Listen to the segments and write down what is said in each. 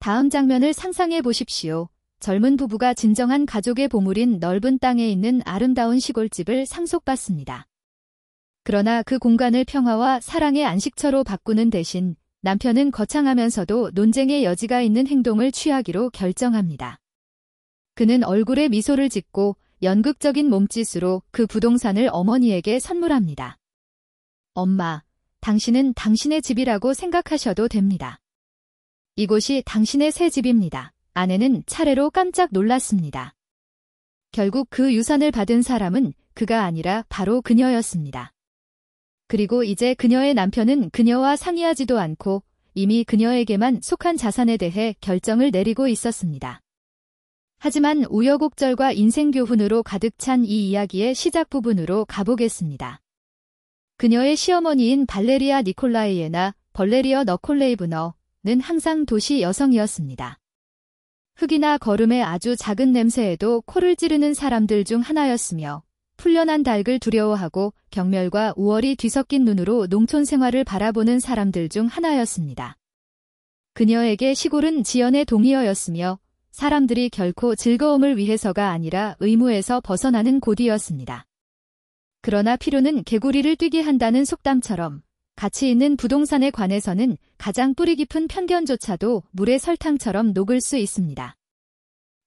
다음 장면을 상상해 보십시오. 젊은 부부가 진정한 가족의 보물인 넓은 땅에 있는 아름다운 시골집을 상속받습니다. 그러나 그 공간을 평화와 사랑의 안식처로 바꾸는 대신 남편은 거창하면서도 논쟁의 여지가 있는 행동을 취하기로 결정합니다. 그는 얼굴에 미소를 짓고 연극적인 몸짓으로 그 부동산을 어머니에게 선물합니다. 엄마, 당신은 당신의 집이라고 생각하셔도 됩니다. 이곳이 당신의 새 집입니다. 아내는 차례로 깜짝 놀랐습니다. 결국 그 유산을 받은 사람은 그가 아니라 바로 그녀였습니다. 그리고 이제 그녀의 남편은 그녀와 상의하지도 않고 이미 그녀에게만 속한 자산에 대해 결정을 내리고 있었습니다. 하지만 우여곡절과 인생교훈으로 가득 찬 이 이야기의 시작 부분으로 가보겠습니다. 그녀의 시어머니인 발레리아 니콜라이에나 벌레리어 너콜레이브너는 항상 도시 여성이었습니다. 흙이나 거름의 아주 작은 냄새에도 코를 찌르는 사람들 중 하나였으며 풀려난 닭을 두려워하고 경멸과 우월이 뒤섞인 눈으로 농촌 생활을 바라보는 사람들 중 하나였습니다. 그녀에게 시골은 지연의 동의어였으며 사람들이 결코 즐거움을 위해서가 아니라 의무에서 벗어나는 곳이었습니다. 그러나 필요는 개구리를 뛰게 한다는 속담처럼 가치 있는 부동산에 관해서는 가장 뿌리 깊은 편견조차도 물의 설탕처럼 녹을 수 있습니다.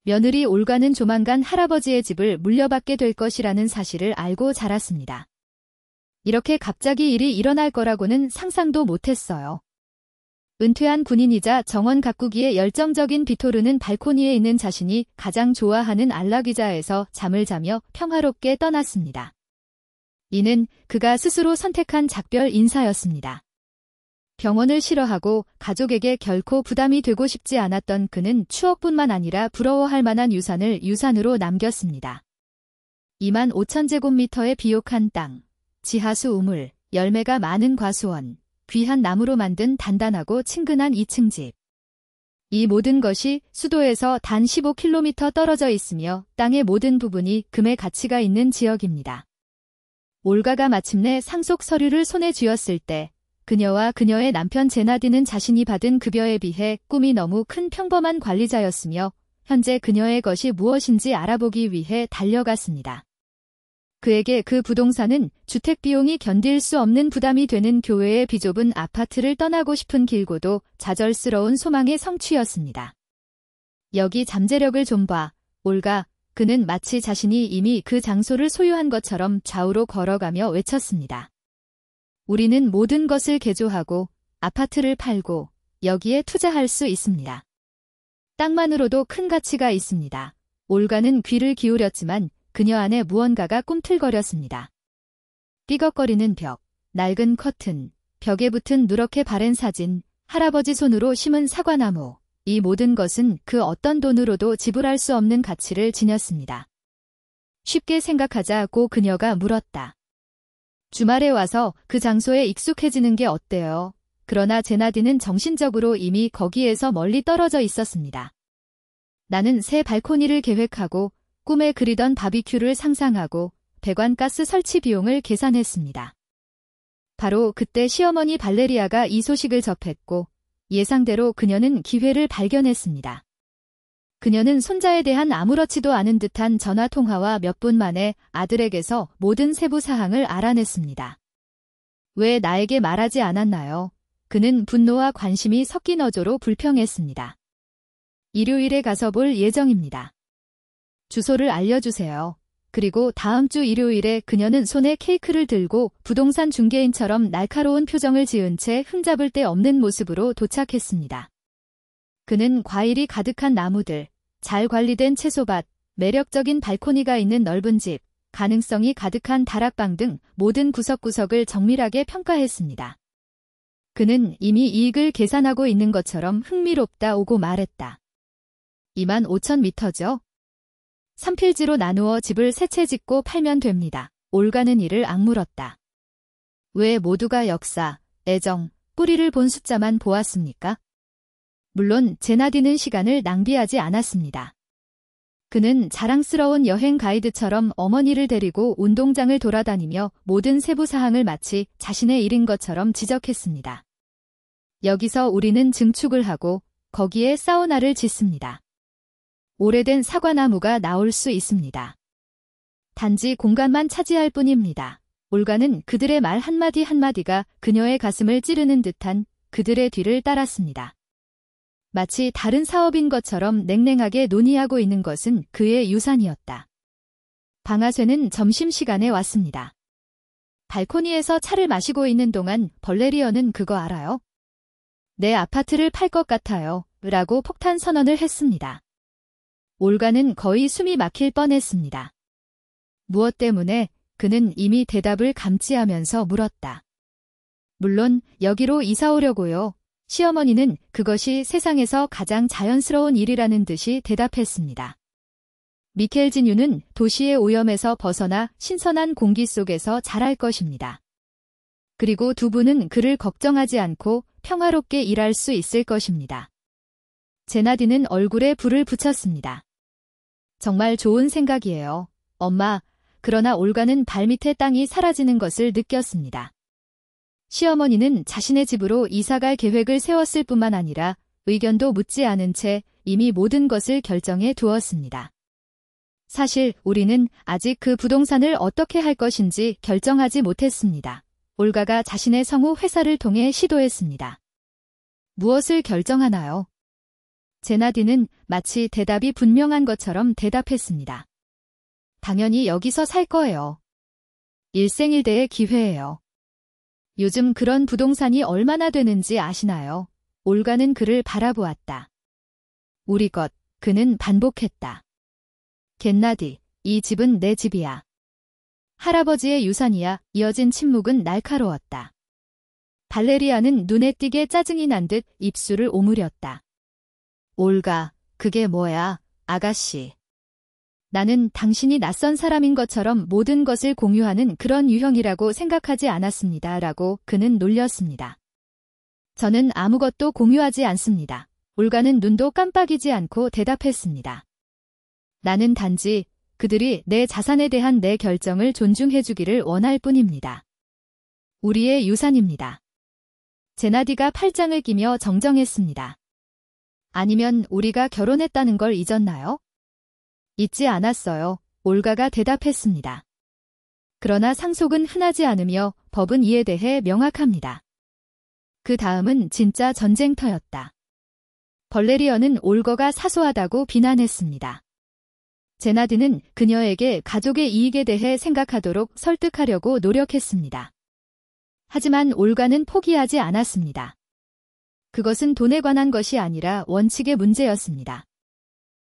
며느리 올가는 조만간 할아버지의 집을 물려받게 될 것이라는 사실을 알고 자랐습니다. 이렇게 갑자기 일이 일어날 거라고는 상상도 못했어요. 은퇴한 군인이자 정원 가꾸기에 열정적인 비토르는 발코니에 있는 자신이 가장 좋아하는 안락의자에서 잠을 자며 평화롭게 떠났습니다. 이는 그가 스스로 선택한 작별 인사였습니다. 병원을 싫어하고 가족에게 결코 부담이 되고 싶지 않았던 그는 추억뿐만 아니라 부러워할 만한 유산을 유산으로 남겼습니다. 25,000제곱미터의 비옥한 땅, 지하수 우물, 열매가 많은 과수원, 귀한 나무로 만든 단단하고 친근한 2층 집. 이 모든 것이 수도에서 단 15km 떨어져 있으며 땅의 모든 부분이 금의 가치가 있는 지역입니다. 올가가 마침내 상속 서류를 손에 쥐었을 때 그녀와 그녀의 남편 제나디는 자신이 받은 급여에 비해 꿈이 너무 큰 평범한 관리자였으며 현재 그녀의 것이 무엇인지 알아보기 위해 달려갔습니다. 그에게 그 부동산은 주택 비용이 견딜 수 없는 부담이 되는 교외의 비좁은 아파트를 떠나고 싶은 길고도 좌절스러운 소망의 성취였습니다. 여기 잠재력을 좀 봐, 올가. 그는 마치 자신이 이미 그 장소를 소유한 것처럼 좌우로 걸어가며 외쳤습니다. 우리는 모든 것을 개조하고 아파트를 팔고 여기에 투자할 수 있습니다. 땅만으로도 큰 가치가 있습니다. 올가는 귀를 기울였지만 그녀 안에 무언가가 꿈틀거렸습니다. 삐걱거리는 벽, 낡은 커튼, 벽에 붙은 누렇게 바랜 사진, 할아버지 손으로 심은 사과나무, 이 모든 것은 그 어떤 돈으로도 지불할 수 없는 가치를 지녔습니다. 쉽게 생각하자고 그녀가 물었다. 주말에 와서 그 장소에 익숙해지는 게 어때요? 그러나 제나디는 정신적으로 이미 거기에서 멀리 떨어져 있었습니다. 나는 새 발코니를 계획하고 꿈에 그리던 바비큐를 상상하고 배관가스 설치 비용을 계산했습니다. 바로 그때 시어머니 발레리아가 이 소식을 접했고 예상대로 그녀는 기회를 발견했습니다. 그녀는 손자에 대한 아무렇지도 않은 듯한 전화통화와 몇 분 만에 아들에게서 모든 세부 사항을 알아냈습니다. 왜 나에게 말하지 않았나요? 그는 분노와 관심이 섞인 어조로 불평했습니다. 일요일에 가서 볼 예정입니다. 주소를 알려주세요. 그리고 다음 주 일요일에 그녀는 손에 케이크를 들고 부동산 중개인처럼 날카로운 표정을 지은 채 흠잡을 데 없는 모습으로 도착했습니다. 그는 과일이 가득한 나무들, 잘 관리된 채소밭, 매력적인 발코니가 있는 넓은 집, 가능성이 가득한 다락방 등 모든 구석구석을 정밀하게 평가했습니다. 그는 이미 이익을 계산하고 있는 것처럼 흥미롭다 오고 말했다. 25,000m죠? 3필지로 나누어 집을 세 채 짓고 팔면 됩니다. 올가는 이를 악물었다. 왜 모두가 역사, 애정, 뿌리를 본 숫자만 보았습니까? 물론 제나디는 시간을 낭비하지 않았습니다. 그는 자랑스러운 여행 가이드처럼 어머니를 데리고 운동장을 돌아다니며 모든 세부 사항을 마치 자신의 일인 것처럼 지적했습니다. 여기서 우리는 증축을 하고 거기에 사우나를 짓습니다. 오래된 사과나무가 나올 수 있습니다. 단지 공간만 차지할 뿐입니다. 올가는 그들의 말 한마디 한마디가 그녀의 가슴을 찌르는 듯한 그들의 뒤를 따랐습니다. 마치 다른 사업인 것처럼 냉랭하게 논의하고 있는 것은 그의 유산이었다. 방아쇠는 점심시간에 왔습니다. 발코니에서 차를 마시고 있는 동안 벌레리어는 그거 알아요? 내 아파트를 팔 것 같아요. 라고 폭탄 선언을 했습니다. 올가는 거의 숨이 막힐 뻔했습니다. 무엇 때문에? 그는 이미 대답을 감지하면서 물었다. 물론 여기로 이사 오려고요. 시어머니는 그것이 세상에서 가장 자연스러운 일이라는 듯이 대답했습니다. 미켈 진유는 도시의 오염에서 벗어나 신선한 공기 속에서 자랄 것입니다. 그리고 두 분은 그를 걱정하지 않고 평화롭게 일할 수 있을 것입니다. 제나디는 얼굴에 불을 붙였습니다. 정말 좋은 생각이에요. 엄마. 그러나 올가는 발밑에 땅이 사라지는 것을 느꼈습니다. 시어머니는 자신의 집으로 이사갈 계획을 세웠을 뿐만 아니라 의견도 묻지 않은 채 이미 모든 것을 결정해 두었습니다. 사실 우리는 아직 그 부동산을 어떻게 할 것인지 결정하지 못했습니다. 올가가 자신의 성우 회사를 통해 시도했습니다. 무엇을 결정하나요? 제나디는 마치 대답이 분명한 것처럼 대답했습니다. 당연히 여기서 살 거예요. 일생일대의 기회예요. 요즘 그런 부동산이 얼마나 되는지 아시나요? 올가는 그를 바라보았다. 우리 것, 그는 반복했다. 겟나디, 이 집은 내 집이야. 할아버지의 유산이야. 이어진 침묵은 날카로웠다. 발레리아는 눈에 띄게 짜증이 난 듯 입술을 오므렸다. 올가, 그게 뭐야, 아가씨. 나는 당신이 낯선 사람인 것처럼 모든 것을 공유하는 그런 유형이라고 생각하지 않았습니다. 라고 그는 놀렸습니다. 저는 아무것도 공유하지 않습니다. 올가는 눈도 깜빡이지 않고 대답했습니다. 나는 단지 그들이 내 자산에 대한 내 결정을 존중해주기를 원할 뿐입니다. 우리의 유산입니다. 제나디가 팔짱을 끼며 정정했습니다. 아니면 우리가 결혼했다는 걸 잊었나요? 잊지 않았어요. 올가가 대답했습니다. 그러나 상속은 흔하지 않으며 법은 이에 대해 명확합니다. 그 다음은 진짜 전쟁터였다. 벌레리어는 올거가 사소하다고 비난했습니다. 제나디는 그녀에게 가족의 이익에 대해 생각하도록 설득하려고 노력했습니다. 하지만 올가는 포기하지 않았습니다. 그것은 돈에 관한 것이 아니라 원칙의 문제였습니다.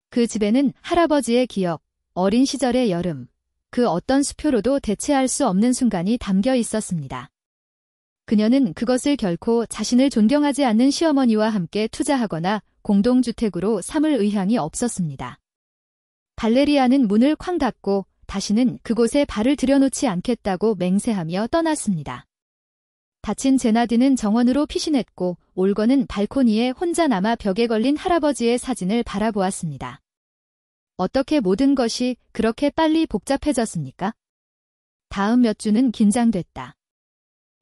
그 집에는 할아버지의 기억, 어린 시절의 여름, 그 어떤 수표로도 대체할 수 없는 순간이 담겨 있었습니다. 그녀는 그것을 결코 자신을 존경하지 않는 시어머니와 함께 투자하거나 공동주택으로 삼을 의향이 없었습니다. 발레리아는 문을 쾅 닫고 다시는 그곳에 발을 들여놓지 않겠다고 맹세하며 떠났습니다. 다친 제나디는 정원으로 피신했고 올거는 발코니에 혼자 남아 벽에 걸린 할아버지의 사진을 바라보았습니다. 어떻게 모든 것이 그렇게 빨리 복잡해졌습니까? 다음 몇 주는 긴장됐다.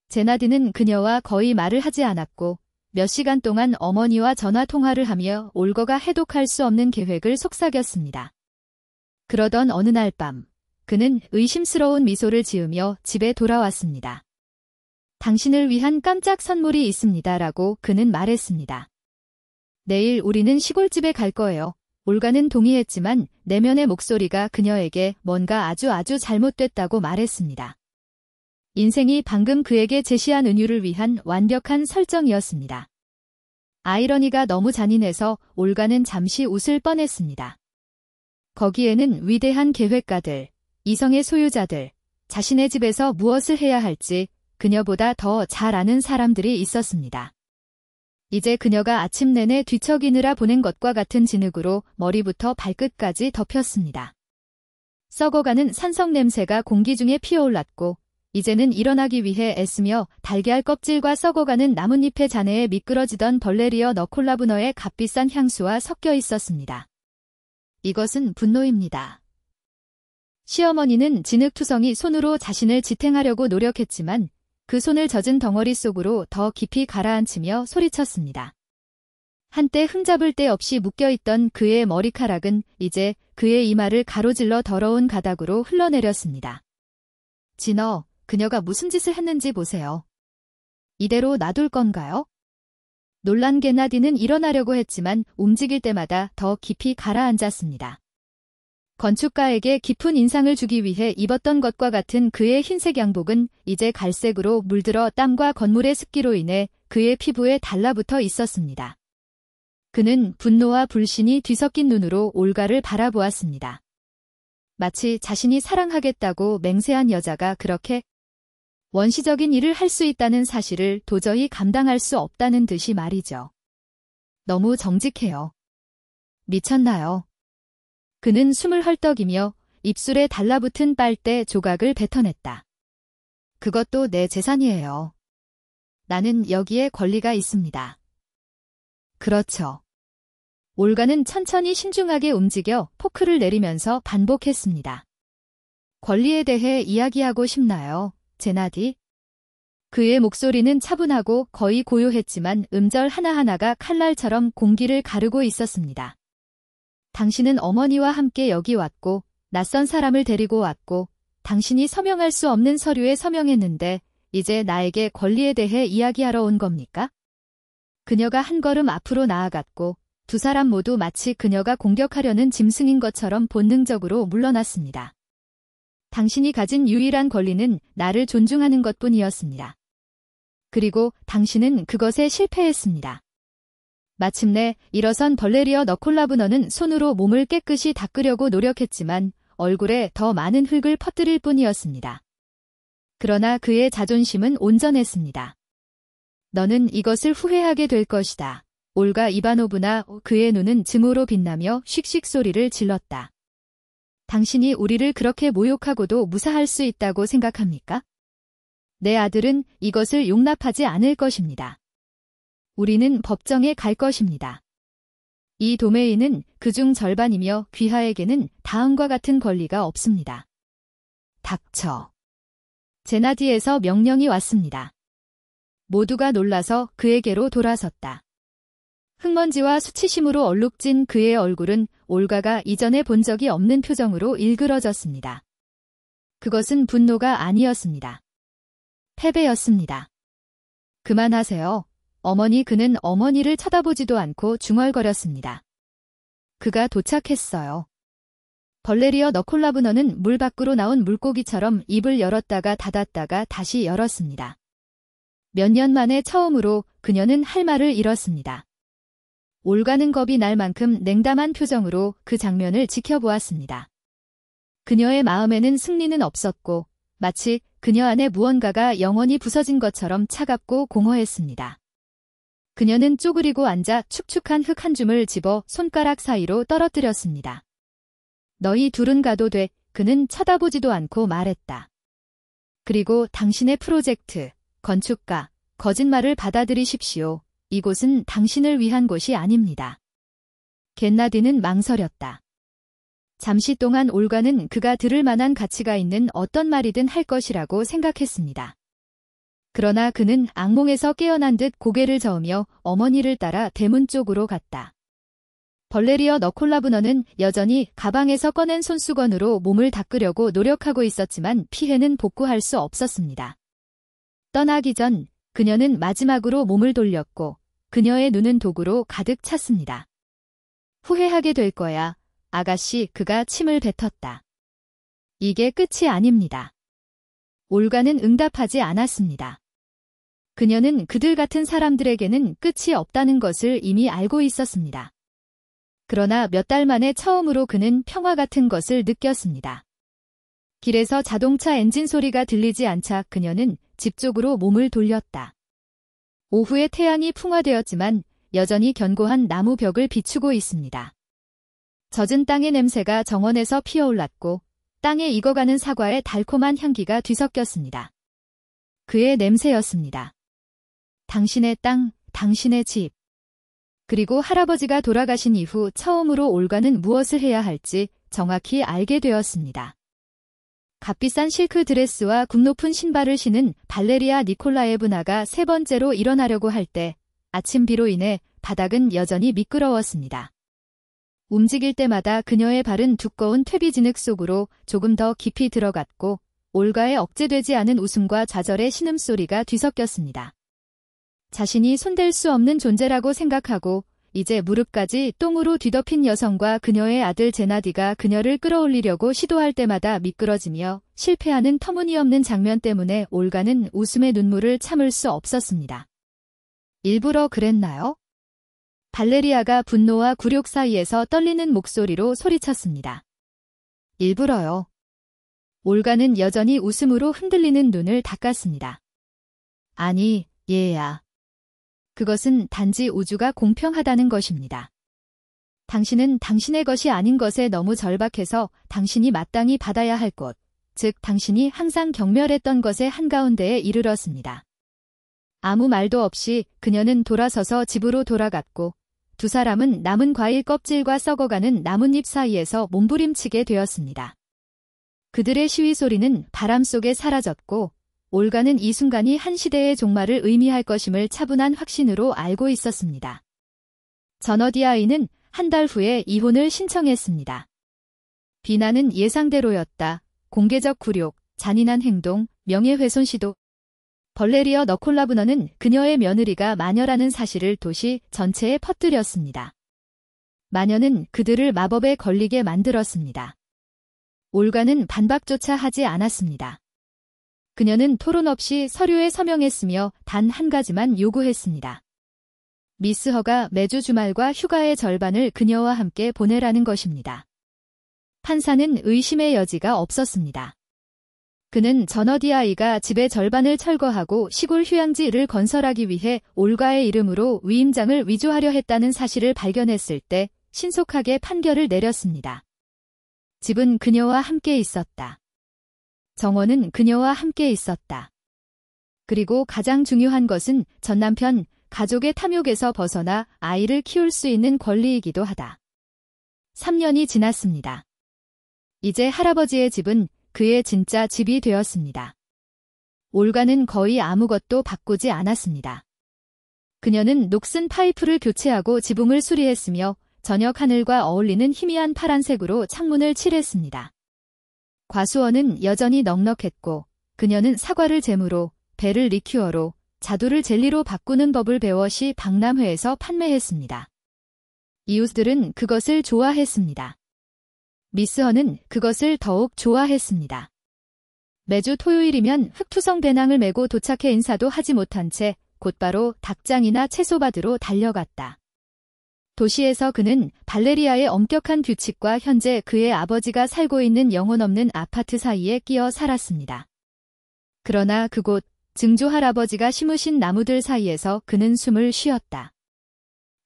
제나디는 그녀와 거의 말을 하지 않았고 몇 시간 동안 어머니와 전화 통화를 하며 올거가 해독할 수 없는 계획을 속삭였습니다. 그러던 어느 날 밤, 그는 의심스러운 미소를 지으며 집에 돌아왔습니다. 당신을 위한 깜짝 선물이 있습니다라고 그는 말했습니다. 내일 우리는 시골집에 갈 거예요. 올가는 동의했지만 내면의 목소리가 그녀에게 뭔가 아주 잘못됐다고 말했습니다. 인생이 방금 그에게 제시한 은유를 위한 완벽한 설정이었습니다. 아이러니가 너무 잔인해서 올가는 잠시 웃을 뻔했습니다. 거기에는 위대한 계획가들, 이성의 소유자들, 자신의 집에서 무엇을 해야 할지 그녀보다 더 잘 아는 사람들이 있었습니다. 이제 그녀가 아침 내내 뒤척이느라 보낸 것과 같은 진흙으로 머리부터 발끝까지 덮였습니다. 썩어가는 산성 냄새가 공기 중에 피어올랐고 이제는 일어나기 위해 애쓰며 달걀 껍질과 썩어가는 나뭇잎의 잔해에 미끄러지던 벌레리어 너콜라브너의 값비싼 향수와 섞여 있었습니다. 이것은 분노입니다. 시어머니는 진흙투성이 손으로 자신을 지탱하려고 노력했지만 그 손을 젖은 덩어리 속으로 더 깊이 가라앉히며 소리쳤습니다. 한때 흠잡을 데 없이 묶여있던 그의 머리카락은 이제 그의 이마를 가로질러 더러운 가닥으로 흘러내렸습니다. 진어, 그녀가 무슨 짓을 했는지 보세요. 이대로 놔둘 건가요? 놀란 게나디는 일어나려고 했지만 움직일 때마다 더 깊이 가라앉았습니다. 건축가에게 깊은 인상을 주기 위해 입었던 것과 같은 그의 흰색 양복은 이제 갈색으로 물들어 땀과 건물의 습기로 인해 그의 피부에 달라붙어 있었습니다. 그는 분노와 불신이 뒤섞인 눈으로 올가를 바라보았습니다. 마치 자신이 사랑하겠다고 맹세한 여자가 그렇게 원시적인 일을 할 수 있다는 사실을 도저히 감당할 수 없다는 듯이 말이죠. 너무 정직해요. 미쳤나요? 그는 숨을 헐떡이며 입술에 달라붙은 빨대 조각을 뱉어냈다. 그것도 내 재산이에요. 나는 여기에 권리가 있습니다. 그렇죠. 올가는 천천히 신중하게 움직여 포크를 내리면서 반복했습니다. 권리에 대해 이야기하고 싶나요, 제나디? 그의 목소리는 차분하고 거의 고요했지만 음절 하나하나가 칼날처럼 공기를 가르고 있었습니다. 당신은 어머니와 함께 여기 왔고 낯선 사람을 데리고 왔고 당신이 서명할 수 없는 서류에 서명했는데 이제 나에게 권리에 대해 이야기하러 온 겁니까? 그녀가 한 걸음 앞으로 나아갔고 두 사람 모두 마치 그녀가 공격하려는 짐승인 것처럼 본능적으로 물러났습니다. 당신이 가진 유일한 권리는 나를 존중하는 것뿐이었습니다. 그리고 당신은 그것에 실패했습니다. 마침내 일어선 벌레리어 너콜라브너는 손으로 몸을 깨끗이 닦으려고 노력했지만 얼굴에 더 많은 흙을 퍼뜨릴 뿐이었습니다. 그러나 그의 자존심은 온전했습니다. 너는 이것을 후회하게 될 것이다. 올가 이바노브나 그의 눈은 증오로 빛나며 씩씩 소리를 질렀다. 당신이 우리를 그렇게 모욕하고도 무사할 수 있다고 생각합니까? 내 아들은 이것을 용납하지 않을 것입니다. 우리는 법정에 갈 것입니다. 이 도메인은 그중 절반이며 귀하에게는 다음과 같은 권리가 없습니다. 닥쳐. 제나디에서 명령이 왔습니다. 모두가 놀라서 그에게로 돌아섰다. 흙먼지와 수치심으로 얼룩진 그의 얼굴은 올가가 이전에 본 적이 없는 표정으로 일그러졌습니다. 그것은 분노가 아니었습니다. 패배였습니다. 그만하세요. 어머니. 그는 어머니를 쳐다보지도 않고 중얼거렸습니다. 그가 도착했어요. 벌레리어 너콜라브너는 물 밖으로 나온 물고기처럼 입을 열었다가 닫았다가 다시 열었습니다. 몇 년 만에 처음으로 그녀는 할 말을 잃었습니다. 올가는 겁이 날 만큼 냉담한 표정으로 그 장면을 지켜보았습니다. 그녀의 마음에는 승리는 없었고 마치 그녀 안에 무언가가 영원히 부서진 것처럼 차갑고 공허했습니다. 그녀는 쪼그리고 앉아 축축한 흙 한 줌을 집어 손가락 사이로 떨어뜨렸습니다. 너희 둘은 가도 돼. 그는 쳐다보지도 않고 말했다. 그리고 당신의 프로젝트, 건축가, 거짓말을 받아들이십시오. 이곳은 당신을 위한 곳이 아닙니다. 겟나디는 망설였다. 잠시 동안 올가는 그가 들을 만한 가치가 있는 어떤 말이든 할 것이라고 생각했습니다. 그러나 그는 악몽에서 깨어난 듯 고개를 저으며 어머니를 따라 대문 쪽으로 갔다. 벌레리어 너콜라브너는 여전히 가방에서 꺼낸 손수건으로 몸을 닦으려고 노력하고 있었지만 피해는 복구할 수 없었습니다. 떠나기 전 그녀는 마지막으로 몸을 돌렸고 그녀의 눈은 도구로 가득 찼습니다. 후회하게 될 거야, 아가씨. 그가 침을 뱉었다. 이게 끝이 아닙니다. 올가는 응답하지 않았습니다. 그녀는 그들 같은 사람들에게는 끝이 없다는 것을 이미 알고 있었습니다. 그러나 몇 달 만에 처음으로 그는 평화 같은 것을 느꼈습니다. 길에서 자동차 엔진 소리가 들리지 않자 그녀는 집 쪽으로 몸을 돌렸다. 오후에 태양이 풍화되었지만 여전히 견고한 나무 벽을 비추고 있습니다. 젖은 땅의 냄새가 정원에서 피어올랐고 땅에 익어가는 사과의 달콤한 향기가 뒤섞였습니다. 그의 냄새였습니다. 당신의 땅, 당신의 집. 그리고 할아버지가 돌아가신 이후 처음으로 올가는 무엇을 해야 할지 정확히 알게 되었습니다. 값비싼 실크 드레스와 굽높은 신발을 신은 발레리아 니콜라예브나가 세 번째로 일어나려고 할 때 아침 비로 인해 바닥은 여전히 미끄러웠습니다. 움직일 때마다 그녀의 발은 두꺼운 퇴비진흙 속으로 조금 더 깊이 들어갔고 올가에 억제되지 않은 웃음과 좌절의 신음소리가 뒤섞였습니다. 자신이 손댈 수 없는 존재라고 생각하고 이제 무릎까지 똥으로 뒤덮인 여성과 그녀의 아들 제나디가 그녀를 끌어올리려고 시도할 때마다 미끄러지며 실패하는 터무니없는 장면 때문에 올가는 웃음의 눈물을 참을 수 없었습니다. 일부러 그랬나요? 발레리아가 분노와 굴욕 사이에서 떨리는 목소리로 소리쳤습니다. 일부러요. 올가는 여전히 웃음으로 흔들리는 눈을 닦았습니다. 아니, 얘야. 그것은 단지 우주가 공평하다는 것입니다. 당신은 당신의 것이 아닌 것에 너무 절박해서 당신이 마땅히 받아야 할 것, 즉 당신이 항상 경멸했던 것의 한가운데에 이르렀습니다. 아무 말도 없이 그녀는 돌아서서 집으로 돌아갔고 두 사람은 남은 과일 껍질과 썩어가는 나뭇잎 사이에서 몸부림치게 되었습니다. 그들의 시위 소리는 바람 속에 사라졌고 올가는 이 순간이 한 시대의 종말을 의미할 것임을 차분한 확신으로 알고 있었습니다. 저너디아이는 한 달 후에 이혼을 신청했습니다. 비난은 예상대로였다. 공개적 굴욕, 잔인한 행동, 명예훼손 시도. 벌레리어 너콜라브너는 그녀의 며느리가 마녀라는 사실을 도시 전체에 퍼뜨렸습니다. 마녀는 그들을 마법에 걸리게 만들었습니다. 올가는 반박조차 하지 않았습니다. 그녀는 토론 없이 서류에 서명했으며 단 한 가지만 요구했습니다. 미스 허가 매주 주말과 휴가의 절반을 그녀와 함께 보내라는 것입니다. 판사는 의심의 여지가 없었습니다. 그는 저너디아이가 집의 절반을 철거하고 시골 휴양지를 건설하기 위해 올가의 이름으로 위임장을 위조하려 했다는 사실을 발견했을 때 신속하게 판결을 내렸습니다. 집은 그녀와 함께 있었다. 정원은 그녀와 함께 있었다. 그리고 가장 중요한 것은 전 남편, 가족의 탐욕에서 벗어나 아이를 키울 수 있는 권리이기도 하다. 3년이 지났습니다. 이제 할아버지의 집은 그의 진짜 집이 되었습니다. 올가는 거의 아무것도 바꾸지 않았습니다. 그녀는 녹슨 파이프를 교체하고 지붕을 수리했으며 저녁 하늘과 어울리는 희미한 파란색으로 창문을 칠했습니다. 과수원은 여전히 넉넉했고 그녀는 사과를 잼으로, 배를 리큐어로, 자두를 젤리로 바꾸는 법을 배워 시 박람회에서 판매했습니다. 이웃들은 그것을 좋아했습니다. 미스 허는 그것을 더욱 좋아했습니다. 매주 토요일이면 흑투성 배낭을 메고 도착해 인사도 하지 못한 채 곧바로 닭장이나 채소밭으로 달려갔다. 도시에서 그는 발레리아의 엄격한 규칙과 현재 그의 아버지가 살고 있는 영혼 없는 아파트 사이에 끼어 살았습니다. 그러나 그곳 증조 할아버지가 심으신 나무들 사이에서 그는 숨을 쉬었다.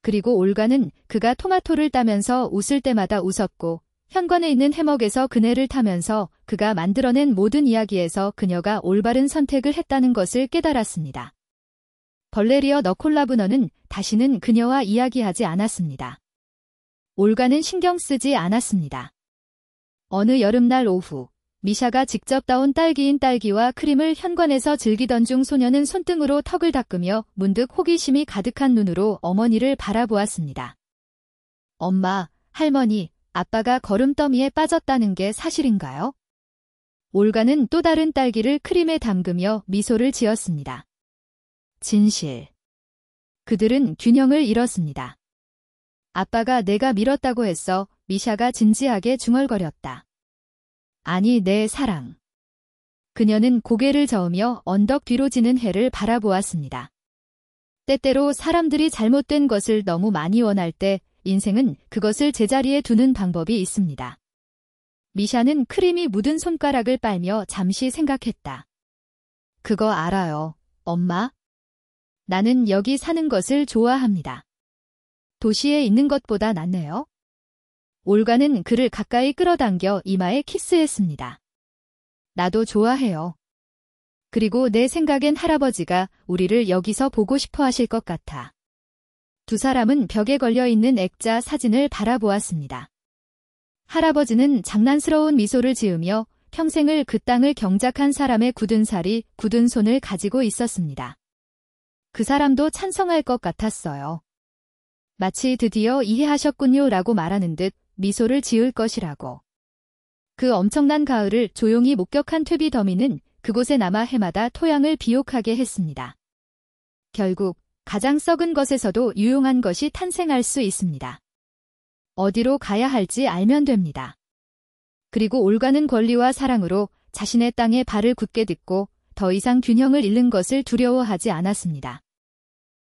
그리고 올가는 그가 토마토를 따면서 웃을 때마다 웃었고 현관에 있는 해먹에서 그네를 타면서 그가 만들어낸 모든 이야기에서 그녀가 올바른 선택을 했다는 것을 깨달았습니다. 벌레리어 너콜라브너는 다시는 그녀와 이야기하지 않았습니다. 올가는 신경 쓰지 않았습니다. 어느 여름날 오후, 미샤가 직접 따온 딸기인 딸기와 크림을 현관에서 즐기던 중 소녀는 손등으로 턱을 닦으며 문득 호기심이 가득한 눈으로 어머니를 바라보았습니다. 엄마, 할머니, 아빠가 거름더미에 빠졌다는 게 사실인가요? 올가는 또 다른 딸기를 크림에 담그며 미소를 지었습니다. 진실. 그들은 균형을 잃었습니다. 아빠가 내가 밀었다고 했어. 미샤가 진지하게 중얼거렸다. 아니, 내 사랑. 그녀는 고개를 저으며 언덕 뒤로 지는 해를 바라보았습니다. 때때로 사람들이 잘못된 것을 너무 많이 원할 때 인생은 그것을 제자리에 두는 방법이 있습니다. 미샤는 크림이 묻은 손가락을 빨며 잠시 생각했다. 그거 알아요, 엄마? 나는 여기 사는 것을 좋아합니다. 도시에 있는 것보다 낫네요. 올가는 그를 가까이 끌어당겨 이마에 키스했습니다. 나도 좋아해요. 그리고 내 생각엔 할아버지가 우리를 여기서 보고 싶어 하실 것 같아. 두 사람은 벽에 걸려있는 액자 사진을 바라보았습니다. 할아버지는 장난스러운 미소를 지으며 평생을 그 땅을 경작한 사람의 굳은 살이 굳은 손을 가지고 있었습니다. 그 사람도 찬성할 것 같았어요. 마치 드디어 이해하셨군요 라고 말하는 듯 미소를 지을 것이라고. 그 엄청난 가을을 조용히 목격한 퇴비 더미는 그곳에 남아 해마다 토양을 비옥하게 했습니다. 결국 가장 썩은 것에서도 유용한 것이 탄생할 수 있습니다. 어디로 가야 할지 알면 됩니다. 그리고 올가는 권리와 사랑으로 자신의 땅에 발을 굳게 딛고 더 이상 균형을 잃는 것을 두려워하지 않았습니다.